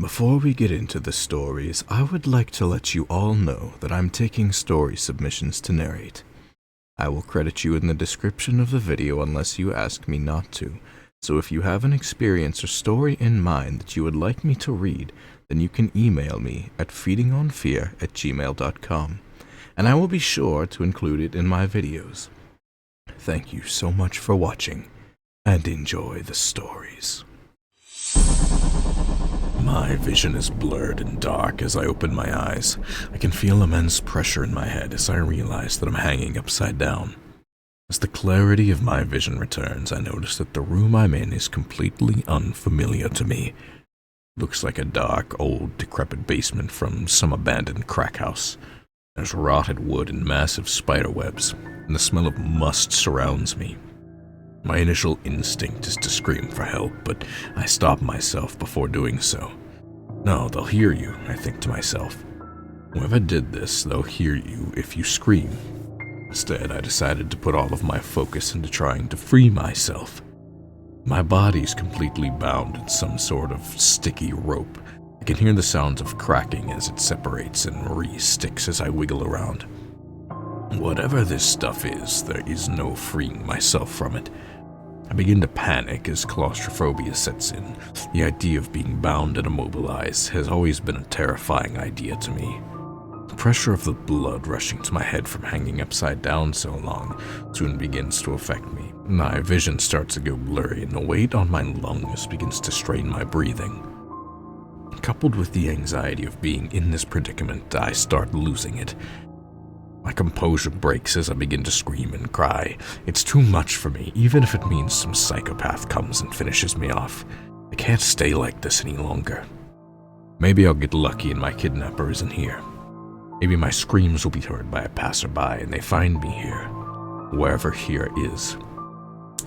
Before we get into the stories, I would like to let you all know that I'm taking story submissions to narrate. I will credit you in the description of the video unless you ask me not to, so if you have an experience or story in mind that you would like me to read, then you can email me at feedingonfear@gmail.com, and I will be sure to include it in my videos. Thank you so much for watching, and enjoy the stories. My vision is blurred and dark as I open my eyes. I can feel immense pressure in my head as I realize that I'm hanging upside down. As the clarity of my vision returns, I notice that the room I'm in is completely unfamiliar to me. It looks like a dark, old, decrepit basement from some abandoned crack house. There's rotted wood and massive spider webs, and the smell of must surrounds me. My initial instinct is to scream for help, but I stop myself before doing so. No, they'll hear you, I think to myself. Whoever did this, they'll hear you if you scream. Instead, I decided to put all of my focus into trying to free myself. My body's completely bound in some sort of sticky rope. I can hear the sounds of cracking as it separates and re-sticks as I wiggle around. Whatever this stuff is, there is no freeing myself from it. I begin to panic as claustrophobia sets in. The idea of being bound and immobilized has always been a terrifying idea to me. The pressure of the blood rushing to my head from hanging upside down so long soon begins to affect me. My vision starts to go blurry and the weight on my lungs begins to strain my breathing. Coupled with the anxiety of being in this predicament, I start losing it. My composure breaks as I begin to scream and cry. It's too much for me, even if it means some psychopath comes and finishes me off. I can't stay like this any longer. Maybe I'll get lucky and my kidnapper isn't here. Maybe my screams will be heard by a passerby and they find me here. Wherever here is.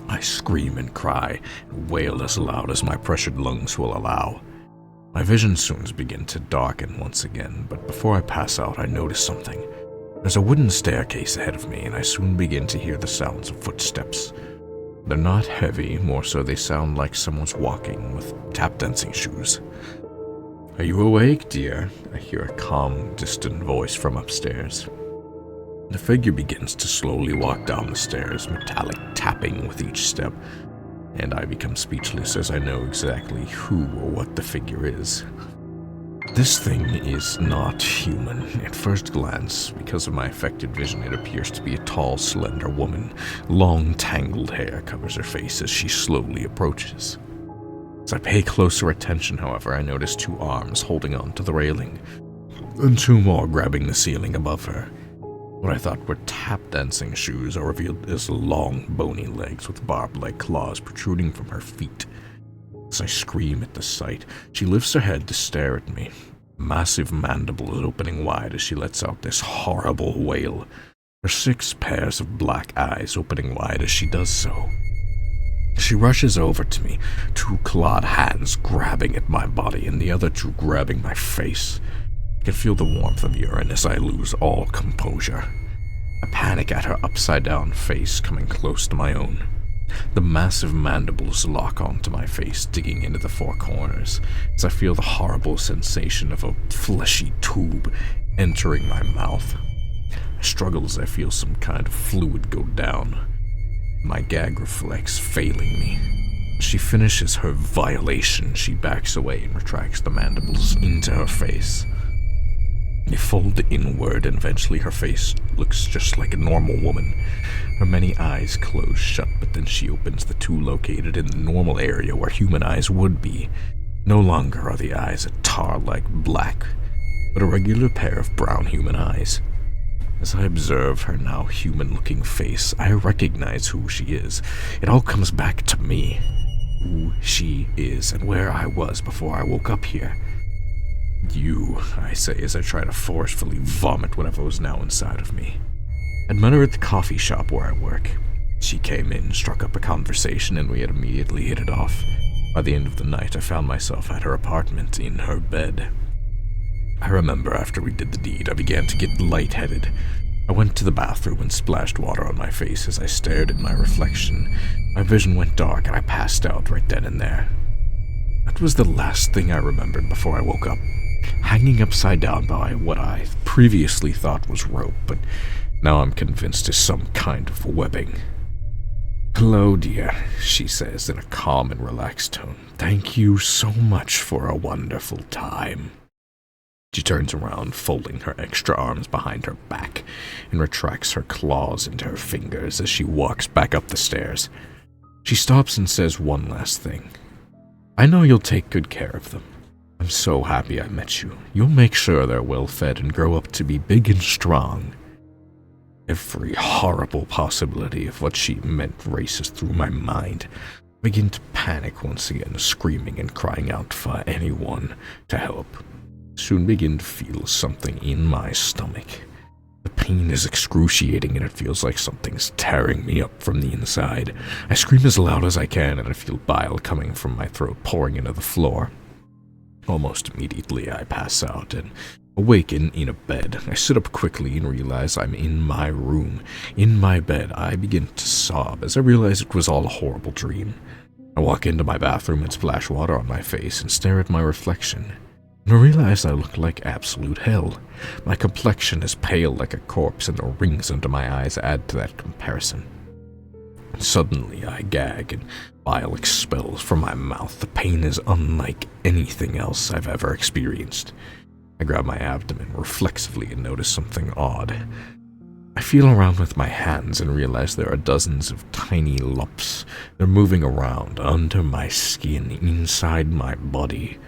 I scream and cry and wail as loud as my pressured lungs will allow. My vision soon begins to darken once again, but before I pass out I notice something. There's a wooden staircase ahead of me, and I soon begin to hear the sounds of footsteps. They're not heavy, more so they sound like someone's walking with tap-dancing shoes. "Are you awake, dear?" I hear a calm, distant voice from upstairs. The figure begins to slowly walk down the stairs, metallic tapping with each step, and I become speechless as I know exactly who or what the figure is. This thing is not human. At first glance, because of my affected vision, it appears to be a tall, slender woman. Long, tangled hair covers her face as she slowly approaches. As I pay closer attention, however, I notice two arms holding on to the railing, and two more grabbing the ceiling above her. What I thought were tap-dancing shoes are revealed as long, bony legs with barb-like claws protruding from her feet. As I scream at the sight, she lifts her head to stare at me. Massive mandibles opening wide as she lets out this horrible wail, her 6 pairs of black eyes opening wide as she does so. She rushes over to me, 2 clawed hands grabbing at my body and the other 2 grabbing my face. I can feel the warmth of urine as I lose all composure. I panic at her upside-down face coming close to my own. The massive mandibles lock onto my face, digging into the 4 corners, as I feel the horrible sensation of a fleshy tube entering my mouth. I struggle as I feel some kind of fluid go down, my gag reflex failing me. As she finishes her violation, she backs away and retracts the mandibles into her face. They fold inward, and eventually her face looks just like a normal woman. Her many eyes close shut, but then she opens the 2 located in the normal area where human eyes would be. No longer are the eyes a tar-like black, but a regular pair of brown human eyes. As I observe her now human-looking face, I recognize who she is. It all comes back to me. Who she is and where I was before I woke up here. "You," I say as I try to forcefully vomit whatever was now inside of me. I'd met her at the coffee shop where I work. She came in, struck up a conversation, and we had immediately hit it off. By the end of the night, I found myself at her apartment in her bed. I remember after we did the deed, I began to get lightheaded. I went to the bathroom and splashed water on my face as I stared at my reflection. My vision went dark and I passed out right then and there. That was the last thing I remembered before I woke up, hanging upside down by what I previously thought was rope, but now I'm convinced is some kind of webbing. "Hello, dear," she says in a calm and relaxed tone. "Thank you so much for a wonderful time." She turns around, folding her extra arms behind her back, and retracts her claws into her fingers as she walks back up the stairs. She stops and says one last thing. "I know you'll take good care of them. I'm so happy I met you. You'll make sure they're well fed and grow up to be big and strong." Every horrible possibility of what she meant races through my mind. I begin to panic once again, screaming and crying out for anyone to help. Soon begin to feel something in my stomach. The pain is excruciating and it feels like something's tearing me up from the inside. I scream as loud as I can and I feel bile coming from my throat pouring into the floor. Almost immediately I pass out and awaken in a bed. I sit up quickly and realize I'm in my room. In my bed, I begin to sob as I realize it was all a horrible dream. I walk into my bathroom and splash water on my face and stare at my reflection. And I realize I look like absolute hell. My complexion is pale like a corpse and the rings under my eyes add to that comparison. Suddenly I gag and bile expels from my mouth. The pain is unlike anything else I've ever experienced. I grab my abdomen reflexively and notice something odd. I feel around with my hands and realize there are dozens of tiny lumps. They're moving around under my skin, inside my body.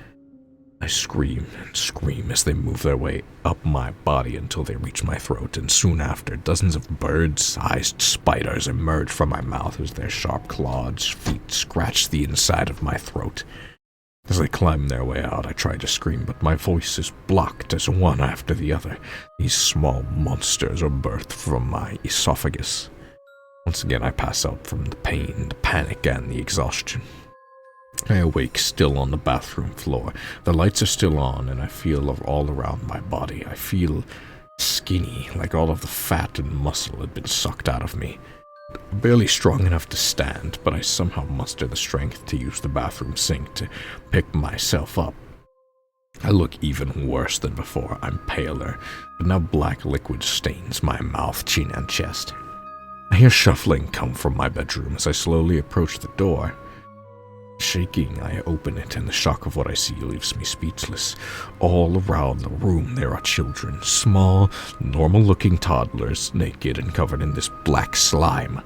I scream and scream as they move their way up my body until they reach my throat, and soon after, dozens of bird-sized spiders emerge from my mouth as their sharp clawed feet scratch the inside of my throat. As they climb their way out, I try to scream, but my voice is blocked as one after the other. These small monsters are birthed from my esophagus. Once again, I pass out from the pain, the panic, and the exhaustion. I awake still on the bathroom floor. The lights are still on, and I feel all around my body. I feel skinny, like all of the fat and muscle had been sucked out of me. Barely strong enough to stand, but I somehow muster the strength to use the bathroom sink to pick myself up. I look even worse than before. I'm paler, but now black liquid stains my mouth, chin, and chest. I hear shuffling come from my bedroom as I slowly approach the door. Shaking, I open it, and the shock of what I see leaves me speechless. All around the room there are children, small, normal-looking toddlers, naked and covered in this black slime.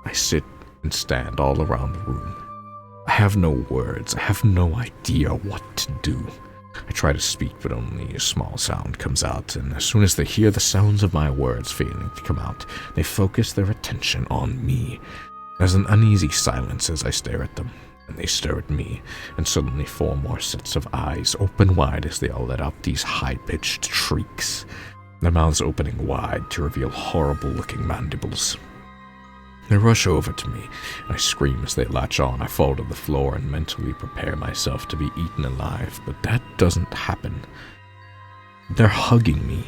I sit and stand all around the room. I have no words. I have no idea what to do. I try to speak, but only a small sound comes out, and as soon as they hear the sounds of my words failing to come out, they focus their attention on me. There's an uneasy silence as I stare at them. And they stare at me, and suddenly 4 more sets of eyes open wide as they all let out these high-pitched shrieks, their mouths opening wide to reveal horrible-looking mandibles. They rush over to me, and I scream as they latch on. I fall to the floor and mentally prepare myself to be eaten alive, but that doesn't happen. They're hugging me.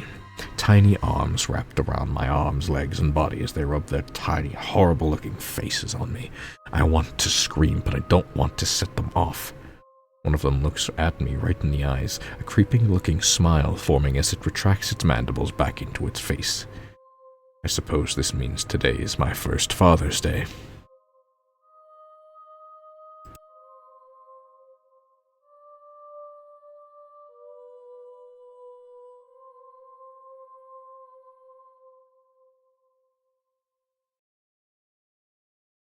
Tiny arms wrapped around my arms, legs, and body as they rub their tiny, horrible-looking faces on me. I want to scream, but I don't want to set them off. One of them looks at me right in the eyes, a creeping-looking smile forming as it retracts its mandibles back into its face. I suppose this means today is my first Father's Day.